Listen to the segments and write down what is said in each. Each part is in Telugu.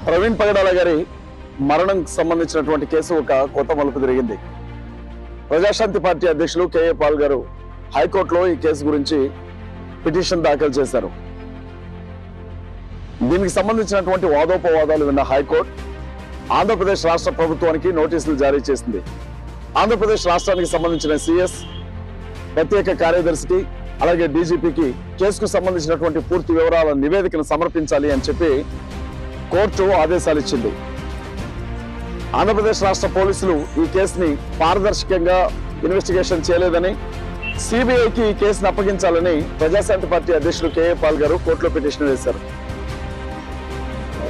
ప్రవీణ్ పగడాల గారి మరణంకి సంబంధించినటువంటి కేసు ఒక కొత్త మలుపు తిరిగింది. ప్రజాశాంతి పార్టీ అధ్యక్షులు కేఏ పాల్ గారు హైకోర్టులో ఈ కేసు గురించి పిటిషన్ దాఖలు చేశారు. దీనికి సంబంధించినటువంటి వాదోపవాదాలు విన్న హైకోర్టు ఆంధ్రప్రదేశ్ రాష్ట్ర ప్రభుత్వానికి నోటీసులు జారీ చేసింది. ఆంధ్రప్రదేశ్ రాష్ట్రానికి సంబంధించిన సిఎస్, ప్రత్యేక కార్యదర్శికి అలాగే డీజీపీకి కేసుకు సంబంధించినటువంటి పూర్తి వివరాల నివేదికను సమర్పించాలి అని చెప్పి కోర్టు ఆదేశాలు ఇచ్చింది. ఆంధ్రప్రదేశ్ రాష్ట్ర పోలీసులు ఈ కేసుని పారదర్శకంగా ఇన్వెస్టిగేషన్ చేయలేదని, సిబిఐకి ఈ కేసును అప్పగించాలని ప్రజాశాంతి పార్టీ అధ్యక్షులు కేఏ పాల్ గారు కోర్టులో పిటిషన్ వేశారు.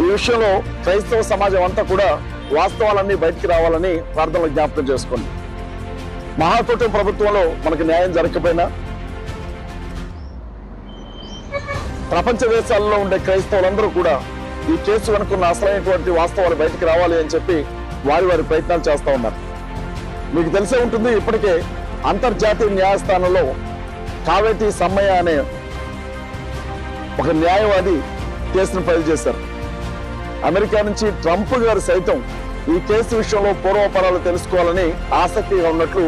ఈ విషయంలో క్రైస్తవ సమాజం అంతా కూడా వాస్తవాలన్నీ బయటికి రావాలని ప్రార్థనలు జ్ఞాపకం చేసుకోండి. మహాకూటమి ప్రభుత్వంలో మనకు న్యాయం జరగకపోయినా ప్రపంచ దేశాల్లో ఉండే క్రైస్తవులందరూ కూడా ఈ కేసు వెనుకున్న అసలైనటువంటి వాస్తవాలు బయటికి రావాలి అని చెప్పి వారి ప్రయత్నాలు చేస్తూ ఉన్నారు. మీకు తెలిసే ఉంటుంది, ఇప్పటికే అంతర్జాతీయ న్యాయస్థానంలో కావేటి సమ్మయ్య అనే ఒక న్యాయవాది కేసును ఫైల్ చేశారు. అమెరికా నుంచి ట్రంప్ గారు సైతం ఈ కేసు విషయంలో పూర్వపరాలు తెలుసుకోవాలని ఆసక్తిగా ఉన్నట్లు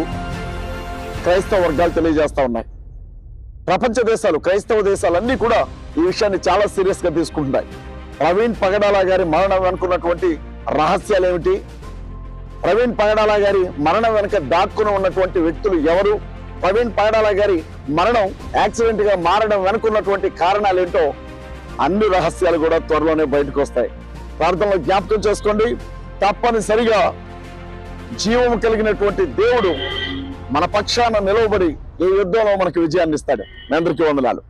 క్రైస్తవ వర్గాలు తెలియజేస్తా ఉన్నాయి. ప్రపంచ దేశాలు, క్రైస్తవ దేశాలన్నీ కూడా ఈ విషయాన్ని చాలా సీరియస్ గా తీసుకుంటున్నాయి. ప్రవీణ్ పగడాల గారి మరణం వెనుకున్నటువంటి రహస్యాలు ఏమిటి, ప్రవీణ్ పగడాల గారి మరణం వెనుక దాక్కుని ఉన్నటువంటి వ్యక్తులు ఎవరు, ప్రవీణ్ పగడాల గారి మరణం యాక్సిడెంట్ గా మారడం వెనుకున్నటువంటి కారణాలు ఏంటో అన్ని రహస్యాలు కూడా త్వరలోనే బయటకు వస్తాయి. ప్రార్థనలో జ్ఞాపకం చేసుకోండి. తప్పనిసరిగా జీవం కలిగినటువంటి దేవుడు మన పక్షాన నిలవబడి ఈ యుద్ధంలో మనకు విజయాన్ని ఇస్తాడు. మీ అందరికీ వందనాలు.